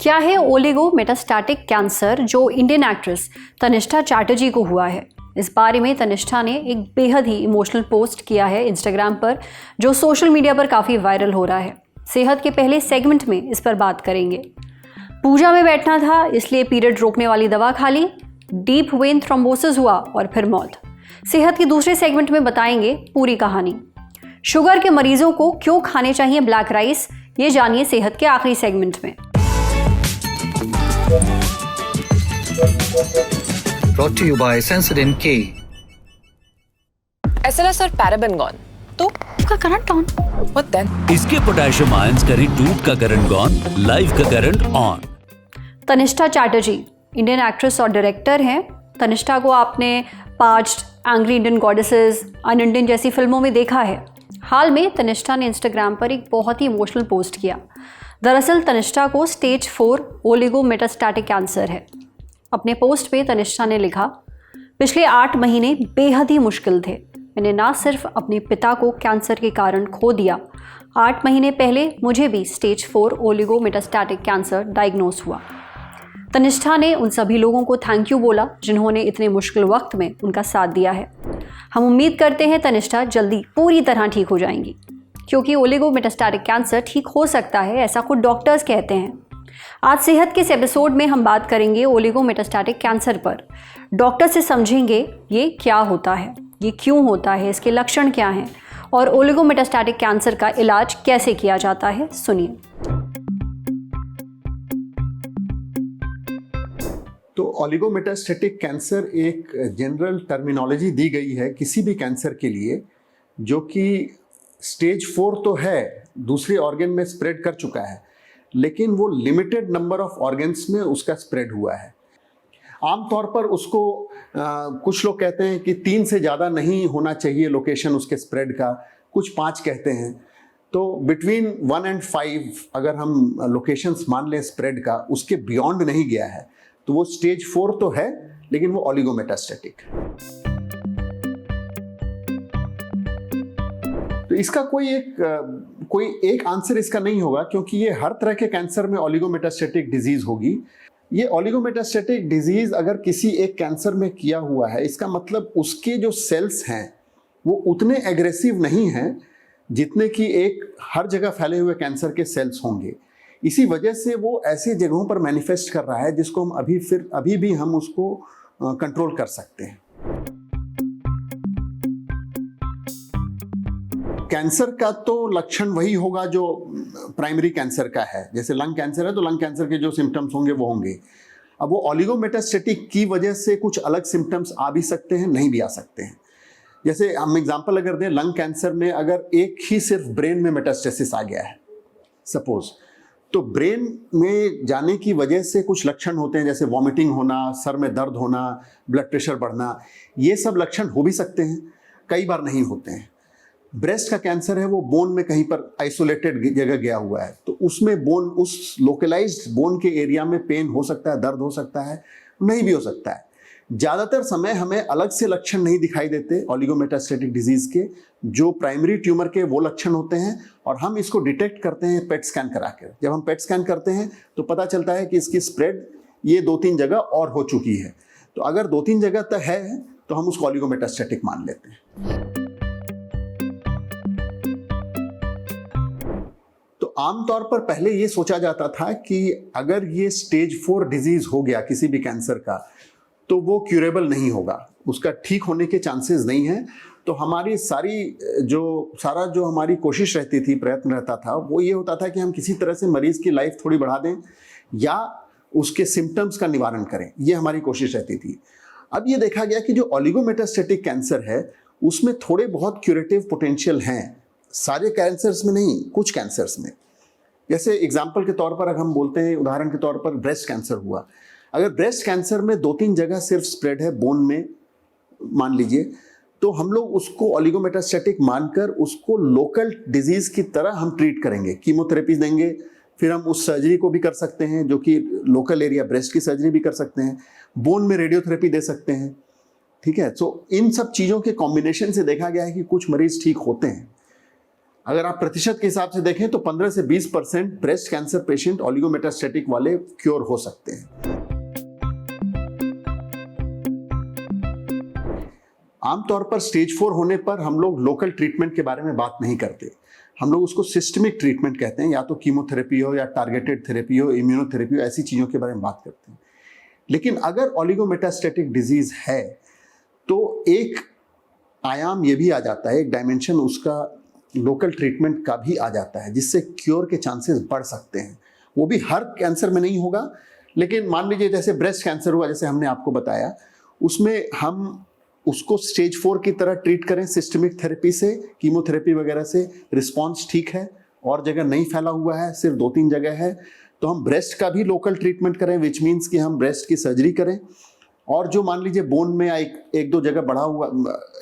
क्या है oligo metastatic cancer जो इंडियन एक्ट्रेस तनिष्ठा चैटर्जी को हुआ है? इस बारे में तनिष्ठा ने एक बेहद ही इमोशनल पोस्ट किया है इंस्टाग्राम पर, जो सोशल मीडिया पर काफ़ी वायरल हो रहा है। सेहत के पहले सेगमेंट में इस पर बात करेंगे। पूजा में बैठना था इसलिए पीरियड रोकने वाली दवा खा ली, डीप वेन थ्रोम्बोसिस हुआ और फिर मौत। सेहत के दूसरे सेगमेंट में बताएंगे पूरी कहानी। शुगर के मरीजों को क्यों खाने चाहिए ब्लैक राइस, ये जानिए सेहत के आखिरी सेगमेंट में। Brought to you by Sensodyne K. SLS और पैराबेन गॉन, तो का करंट ऑन। What then? इसके पोटेशियम आयंस करी ट्यूब का करंट गॉन, लाइव का current on. Tannishtha Chatterjee Indian actress और डायरेक्टर हैं। तनिष्ठा को आपने parched, angry Indian goddesses, unindian जैसी फिल्मों में देखा है। हाल में तनिष्ठा ने इंस्टाग्राम पर एक बहुत ही इमोशनल पोस्ट किया। दरअसल तनिष्ठा को स्टेज 4 ओलिगो मेटास्टैटिक कैंसर है। अपने पोस्ट पे तनिष्ठा ने लिखा, पिछले 8 महीने बेहद ही मुश्किल थे। मैंने ना सिर्फ अपने पिता को कैंसर के कारण खो दिया, 8 महीने पहले मुझे भी stage 4 oligo metastatic cancer diagnose हुआ। तनिष्ठा ने उन सभी लोगों को थैंक यू बोला जिन्होंने इतने मुश्किल वक्त में उनका साथ दिया है। हम उम्मीद करते हैं तनिष्ठा जल्दी पूरी तरह ठीक हो जाएंगी, क्योंकि ओलिगो मेटास्टैटिक कैंसर ठीक हो सकता है, ऐसा खुद डॉक्टर्स कहते हैं। आज सेहत के इस एपिसोड में हम बात करेंगे ओलिगो मेटास्टैटिक कैंसर पर। डॉक्टर से समझेंगे ये क्या होता है, ये क्यों होता है, इसके लक्षण क्या हैं और ओलिगो मेटास्टैटिक कैंसर का इलाज कैसे किया जाता है। सुनिए। तो ओलिगोमेटास्टैटिक कैंसर एक जनरल टर्मिनोलॉजी दी गई है किसी भी कैंसर के लिए जो कि स्टेज 4 तो है, दूसरे ऑर्गन में स्प्रेड कर चुका है, लेकिन वो लिमिटेड नंबर ऑफ ऑर्गन्स में उसका स्प्रेड हुआ है। आमतौर पर उसको कुछ लोग कहते हैं कि 3 से ज़्यादा नहीं होना चाहिए लोकेशन उसके स्प्रेड का, कुछ 5 कहते हैं। तो बिटवीन 1 and 5 अगर हम लोकेशंस मान लें स्प्रेड का, उसके बियॉन्ड नहीं गया है तो वो स्टेज 4 तो है, लेकिन वो ओलिगोमेटास्टैटिक। तो इसका कोई एक आंसर इसका नहीं होगा, क्योंकि ये हर तरह के कैंसर में ओलिगोमेटास्टैटिक डिजीज होगी। ये ओलिगोमेटास्टैटिक डिजीज अगर किसी एक कैंसर में किया हुआ है, इसका मतलब उसके जो सेल्स हैं वो उतने एग्रेसिव नहीं हैं जितने कि एक हर जगह फैले हुए कैंसर के सेल्स होंगे। इसी वजह से वो ऐसी जगहों पर मैनिफेस्ट कर रहा है जिसको हम अभी भी हम उसको कंट्रोल कर सकते हैं। कैंसर का तो लक्षण वही होगा जो प्राइमरी कैंसर का है। जैसे लंग कैंसर है तो लंग कैंसर के जो सिम्टम्स होंगे वो होंगे। अब वो ओलिगोमेटास्टैटिक की वजह से कुछ अलग सिम्टम्स आ भी सकते हैं, नहीं भी आ सकते हैं। जैसे हम एग्जांपल अगर दें, लंग कैंसर में अगर एक ही सिर्फ ब्रेन में मेटास्टेसिस आ गया है सपोज, तो ब्रेन में जाने की वजह से कुछ लक्षण होते हैं, जैसे वॉमिटिंग होना, सर में दर्द होना, ब्लड प्रेशर बढ़ना। ये सब लक्षण हो भी सकते हैं, कई बार नहीं होते हैं। ब्रेस्ट का कैंसर है, वो बोन में कहीं पर आइसोलेटेड जगह गया हुआ है, तो उसमें बोन, उस लोकलाइज्ड बोन के एरिया में पेन हो सकता है, दर्द हो सकता है, नहीं भी हो सकता है। ज़्यादातर समय हमें अलग से लक्षण नहीं दिखाई देते ओलिगोमेटास्टैटिक डिजीज के, जो प्राइमरी ट्यूमर के वो लक्षण होते हैं, और हम इसको डिटेक्ट करते हैं पेट स्कैन करा कर। जब हम पेट स्कैन करते हैं तो पता चलता है कि इसकी स्प्रेड ये 2-3 जगह और हो चुकी है। तो अगर 2-3 जगह तक है तो हम उसको ओलिगोमेटास्टैटिक मान लेते हैं। तो आमतौर पर पहले ये सोचा जाता था कि अगर ये स्टेज 4 डिजीज हो गया किसी भी कैंसर का, तो वो क्यूरेबल नहीं होगा, उसका ठीक होने के चांसेस नहीं हैं। तो हमारी सारा जो हमारी कोशिश रहती थी, प्रयत्न रहता था, वो ये होता था कि हम किसी तरह से मरीज की लाइफ थोड़ी बढ़ा दें या उसके सिम्टम्स का निवारण करें, ये हमारी कोशिश रहती थी। अब ये देखा गया कि जो ओलिगोमेटास्टैटिक कैंसर है उसमें थोड़े बहुत क्यूरेटिव पोटेंशियल हैं, सारे कैंसर्स में नहीं, कुछ कैंसर्स में। जैसे एग्जाम्पल के तौर पर अगर हम बोलते हैं, उदाहरण के तौर पर ब्रेस्ट कैंसर हुआ, अगर ब्रेस्ट कैंसर में 2-3 जगह सिर्फ स्प्रेड है बोन में मान लीजिए, तो हम लोग उसको ओलिगोमेटास्टैटिक मानकर उसको लोकल डिजीज की तरह हम ट्रीट करेंगे, कीमोथेरेपी देंगे, फिर हम उस सर्जरी को भी कर सकते हैं जो कि लोकल एरिया ब्रेस्ट की सर्जरी भी कर सकते हैं, बोन में रेडियोथेरेपी दे सकते हैं। ठीक है, तो इन सब चीज़ों के कॉम्बिनेशन से देखा गया है कि कुछ मरीज ठीक होते हैं। अगर आप प्रतिशत के हिसाब से देखें तो 15 से 20% ब्रेस्ट कैंसर पेशेंट ओलिगोमेटास्टैटिक वाले क्योर हो सकते हैं। आमतौर पर स्टेज 4 होने पर हम लोग लोकल ट्रीटमेंट के बारे में बात नहीं करते, हम लोग उसको सिस्टमिक ट्रीटमेंट कहते हैं, या तो कीमोथेरेपी हो या टारगेटेड थेरेपी हो, इम्यूनोथेरेपी हो, ऐसी चीज़ों के बारे में बात करते हैं। लेकिन अगर ओलिगोमेटास्टैटिक डिजीज है तो एक आयाम ये भी आ जाता है, एक डायमेंशन उसका लोकल ट्रीटमेंट का भी आ जाता है, जिससे क्योर के चांसेस बढ़ सकते हैं। वो भी हर कैंसर में नहीं होगा, लेकिन मान लीजिए जैसे ब्रेस्ट कैंसर हुआ, जैसे हमने आपको बताया, उसमें हम उसको स्टेज 4 की तरह ट्रीट करें सिस्टमिक थेरेपी से, कीमोथेरेपी वगैरह से, रिस्पॉन्स ठीक है और जगह नहीं फैला हुआ है, सिर्फ 2-3 जगह है, तो हम ब्रेस्ट का भी लोकल ट्रीटमेंट करें, विच मीन्स कि हम ब्रेस्ट की सर्जरी करें। और जो मान लीजिए बोन में एक दो जगह बढ़ा हुआ,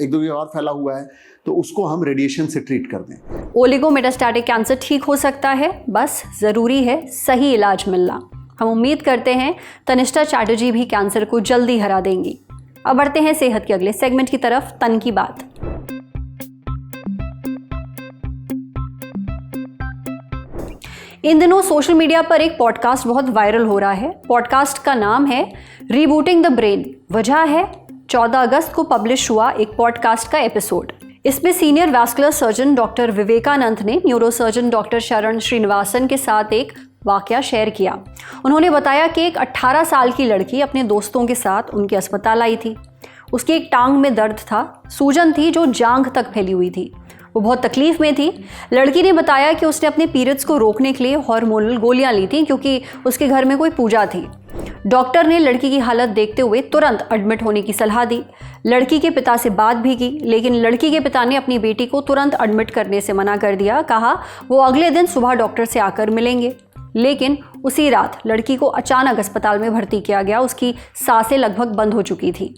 एक दो जगह और फैला हुआ है, तो उसको हम रेडिएशन से ट्रीट कर दें। ओलिगोमेटास्टैटिक कैंसर ठीक हो सकता है, बस ज़रूरी है सही इलाज मिलना। हम उम्मीद करते हैं तनिष्ठा चैटर्जी भी कैंसर को जल्दी हरा देंगी। अब बढ़ते हैं सेहत के अगले सेगमेंट की तरफ, तन की बात। इन दिनों सोशल मीडिया पर एक पॉडकास्ट बहुत वायरल हो रहा है। पॉडकास्ट का नाम है रीबूटिंग द ब्रेन। वजह है 14 अगस्त को पब्लिश हुआ एक पॉडकास्ट का एपिसोड। इसमें senior vascular surgeon doctor Vivekanand ने न्यूरोसर्जन डॉक्टर शरण श्रीनिवासन के साथ एक वाकया शेयर किया। उन्होंने बताया कि एक 18 साल की लड़की अपने दोस्तों के साथ उनके अस्पताल आई थी। उसकी एक टांग में दर्द था, सूजन थी जो जांघ तक फैली हुई थी। वो बहुत तकलीफ में थी। लड़की ने बताया कि उसने अपने पीरियड्स को रोकने के लिए हार्मोनल गोलियां ली थी, क्योंकि उसके घर में कोई पूजा थी। डॉक्टर ने लड़की की हालत देखते हुए तुरंत एडमिट होने की सलाह दी। लड़की के पिता से बात भी की, लेकिन लड़की के पिता ने अपनी बेटी को तुरंत एडमिट करने से मना कर दिया। कहा वो अगले दिन सुबह डॉक्टर से आकर मिलेंगे। लेकिन उसी रात लड़की को अचानक अस्पताल में भर्ती किया गया। उसकी सांसें लगभग बंद हो चुकी थी।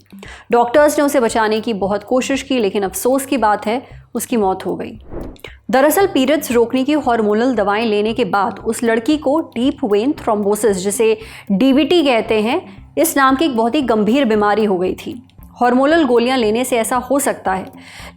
डॉक्टर्स ने उसे बचाने की बहुत कोशिश की, लेकिन अफसोस की बात है उसकी मौत हो गई। दरअसल पीरियड्स रोकने की हार्मोनल दवाएं लेने के बाद उस लड़की को डीप वेन थ्रोम्बोसिस, जिसे डीवीटी कहते हैं, इस नाम की एक बहुत ही गंभीर बीमारी हो गई थी। हार्मोनल गोलियां लेने से ऐसा हो सकता है,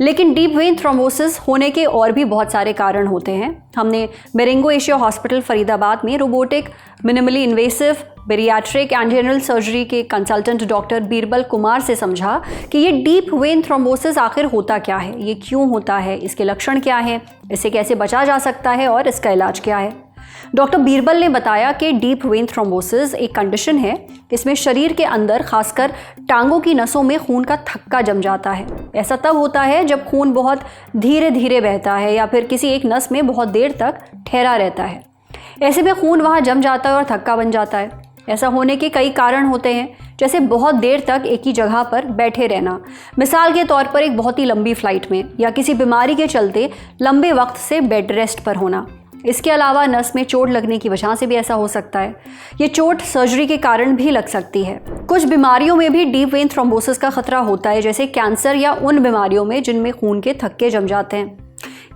लेकिन डीप वेन थ्रोम्बोसिस होने के और भी बहुत सारे कारण होते हैं। हमने मेरेंगो एशिया हॉस्पिटल फरीदाबाद में robotic minimally invasive bariatric and general surgery के कंसल्टेंट डॉक्टर बीरबल कुमार से समझा कि ये डीप वेन थ्रोम्बोसिस आखिर होता क्या है, ये क्यों होता है, इसके लक्षण क्या हैं, इससे कैसे बचा जा सकता है और इसका इलाज क्या है। डॉक्टर बीरबल ने बताया कि डीप वेन थ्रोम्बोसिस एक कंडीशन है, इसमें शरीर के अंदर खासकर टांगों की नसों में खून का थक्का जम जाता है। ऐसा तब होता है जब खून बहुत धीरे धीरे बहता है या फिर किसी एक नस में बहुत देर तक ठहरा रहता है। ऐसे में खून वहाँ जम जाता है और थक्का बन जाता है। ऐसा होने के कई कारण होते हैं, जैसे बहुत देर तक एक ही जगह पर बैठे रहना, मिसाल के तौर पर एक बहुत ही लंबी फ्लाइट में, या किसी बीमारी के चलते लंबे वक्त से बेड रेस्ट पर होना। इसके अलावा नस में चोट लगने की वजह से भी ऐसा हो सकता है। ये चोट सर्जरी के कारण भी लग सकती है। कुछ बीमारियों में भी डीप वेन थ्रोम्बोसिस का खतरा होता है, जैसे कैंसर या उन बीमारियों में जिनमें खून के थक्के जम जाते हैं।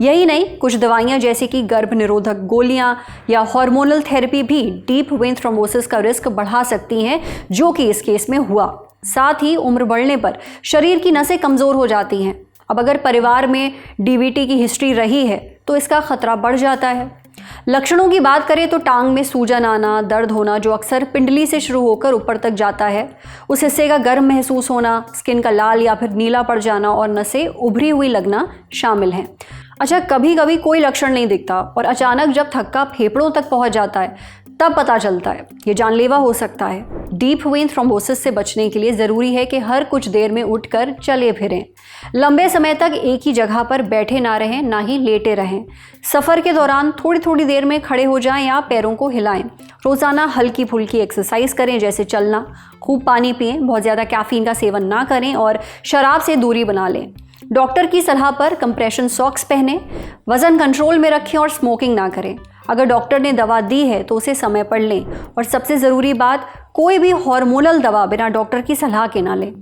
यही नहीं, कुछ दवाइयां जैसे कि गर्भ निरोधक गोलियां या हार्मोनल थेरेपी भी डीप वेन थ्रोम्बोसिस का रिस्क बढ़ा सकती हैं, जो कि इस केस में हुआ। साथ ही उम्र बढ़ने पर शरीर की नसें कमज़ोर हो जाती हैं। अब अगर परिवार में डीवीटी की हिस्ट्री रही है तो इसका खतरा बढ़ जाता है। लक्षणों की बात करें तो टांग में सूजन आना, दर्द होना जो अक्सर पिंडली से शुरू होकर ऊपर तक जाता है, उस हिस्से का गर्म महसूस होना, स्किन का लाल या फिर नीला पड़ जाना और नसें उभरी हुई लगना शामिल हैं। अच्छा, कभी कभी कोई लक्षण नहीं दिखता और अचानक जब थक्का फेफड़ों तक पहुंच जाता है तब पता चलता है। ये जानलेवा हो सकता है। डीप वेन थ्रोम्बोसिस से बचने के लिए ज़रूरी है कि हर कुछ देर में उठकर चले फिरें, लंबे समय तक एक ही जगह पर बैठे ना रहें, ना ही लेटे रहें। सफ़र के दौरान थोड़ी थोड़ी देर में खड़े हो जाएं या पैरों को हिलाएं। रोज़ाना हल्की फुल्की एक्सरसाइज करें, जैसे चलना। खूब पानी पिएं, बहुत ज़्यादा कैफीन का सेवन ना करें और शराब से दूरी बना लें। डॉक्टर की सलाह पर कंप्रेशन सॉक्स पहनें। वज़न कंट्रोल में रखें और स्मोकिंग ना करें। अगर डॉक्टर ने दवा दी है तो उसे समय पर लें। और सबसे ज़रूरी बात, कोई भी हार्मोनल दवा बिना डॉक्टर की सलाह के ना लें।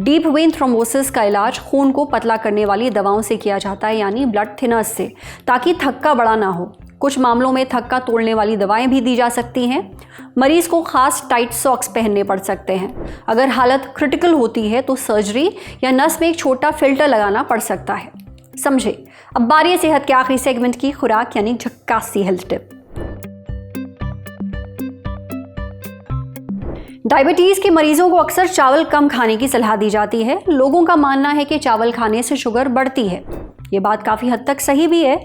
डीप वेन थ्रोम्बोसिस का इलाज खून को पतला करने वाली दवाओं से किया जाता है, यानी ब्लड थिनर्स से, ताकि थक्का बड़ा ना हो। कुछ मामलों में थक्का तोड़ने वाली दवाएं भी दी जा सकती हैं। मरीज को खास टाइट सॉक्स पहनने पड़ सकते हैं। अगर हालत क्रिटिकल होती है तो सर्जरी या नस में एक छोटा फिल्टर लगाना पड़ सकता है। समझे, अब बारी है सेहत के आखिरी सेगमेंट की, खुराक यानी झक्कासी हेल्थ टिप। डायबिटीज के मरीजों को अक्सर चावल कम खाने की सलाह दी जाती है। लोगों का मानना है कि चावल खाने से शुगर बढ़ती है। ये बात काफ़ी हद तक सही भी है,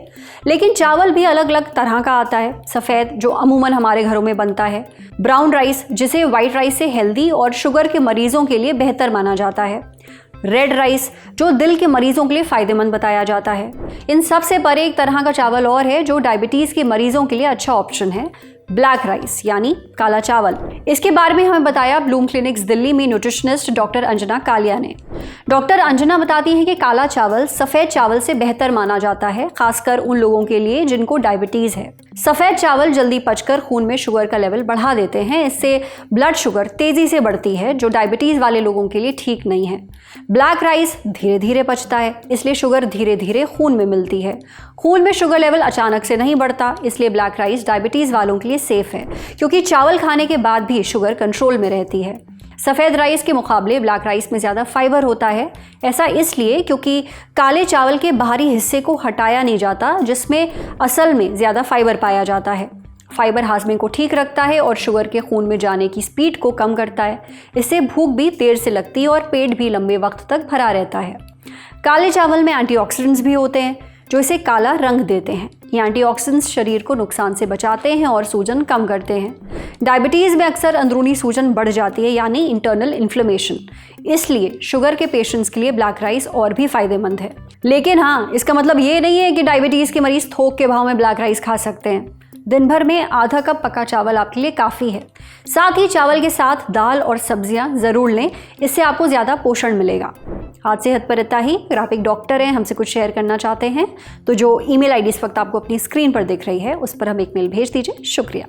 लेकिन चावल भी अलग अलग तरह का आता है। सफ़ेद, जो अमूमन हमारे घरों में बनता है, ब्राउन राइस, जिसे वाइट राइस से हेल्दी और शुगर के मरीजों के लिए बेहतर माना जाता है, रेड राइस, जो दिल के मरीजों के लिए फ़ायदेमंद बताया जाता है। इन सब से परे एक तरह का चावल और है जो डायबिटीज़ के मरीजों के लिए अच्छा ऑप्शन है, ब्लैक राइस यानी काला चावल। इसके बारे में हमें बताया ब्लूम क्लिनिक्स दिल्ली में न्यूट्रिशनिस्ट डॉक्टर अंजना कालिया ने। डॉक्टर अंजना बताती हैं कि काला चावल सफ़ेद चावल से बेहतर माना जाता है, खासकर उन लोगों के लिए जिनको डायबिटीज़ है। सफ़ेद चावल जल्दी पचकर खून में शुगर का लेवल बढ़ा देते हैं। इससे ब्लड शुगर तेज़ी से बढ़ती है, जो डायबिटीज़ वाले लोगों के लिए ठीक नहीं है। ब्लैक राइस धीरे धीरे पचता है, इसलिए शुगर धीरे धीरे खून में मिलती है। खून में शुगर लेवल अचानक से नहीं बढ़ता, इसलिए ब्लैक राइस डायबिटीज़ वालों के लिए सेफ है, क्योंकि चावल खाने के बाद भी शुगर कंट्रोल में रहती है। सफ़ेद राइस के मुकाबले ब्लैक राइस में ज़्यादा फाइबर होता है। ऐसा इसलिए क्योंकि काले चावल के बाहरी हिस्से को हटाया नहीं जाता, जिसमें असल में ज़्यादा फाइबर पाया जाता है। फाइबर हाजमे को ठीक रखता है और शुगर के खून में जाने की स्पीड को कम करता है। इससे भूख भी देर से लगती है और पेट भी लंबे वक्त तक भरा रहता है। काले चावल में एंटीऑक्सीडेंट्स भी होते हैं जो इसे काला रंग देते हैं। ये एंटीऑक्सीडेंट्स शरीर को नुकसान से बचाते हैं और सूजन कम करते हैं। डायबिटीज़ में अक्सर अंदरूनी सूजन बढ़ जाती है, यानी इंटरनल इन्फ्लेमेशन। इसलिए शुगर के पेशेंट्स के लिए ब्लैक राइस और भी फ़ायदेमंद है। लेकिन हाँ, इसका मतलब ये नहीं है कि डायबिटीज़ के मरीज़ थोक के भाव में ब्लैक राइस खा सकते हैं। दिन भर में आधा कप पका चावल आपके लिए काफ़ी है। साथ ही चावल के साथ दाल और सब्जियां ज़रूर लें, इससे आपको ज़्यादा पोषण मिलेगा। आज सेहत पर इतना ही। अगर आप एक डॉक्टर हैं, हमसे कुछ शेयर करना चाहते हैं, तो जो ईमेल आईडी इस वक्त आपको अपनी स्क्रीन पर दिख रही है, उस पर हम एक मेल भेज दीजिए। शुक्रिया।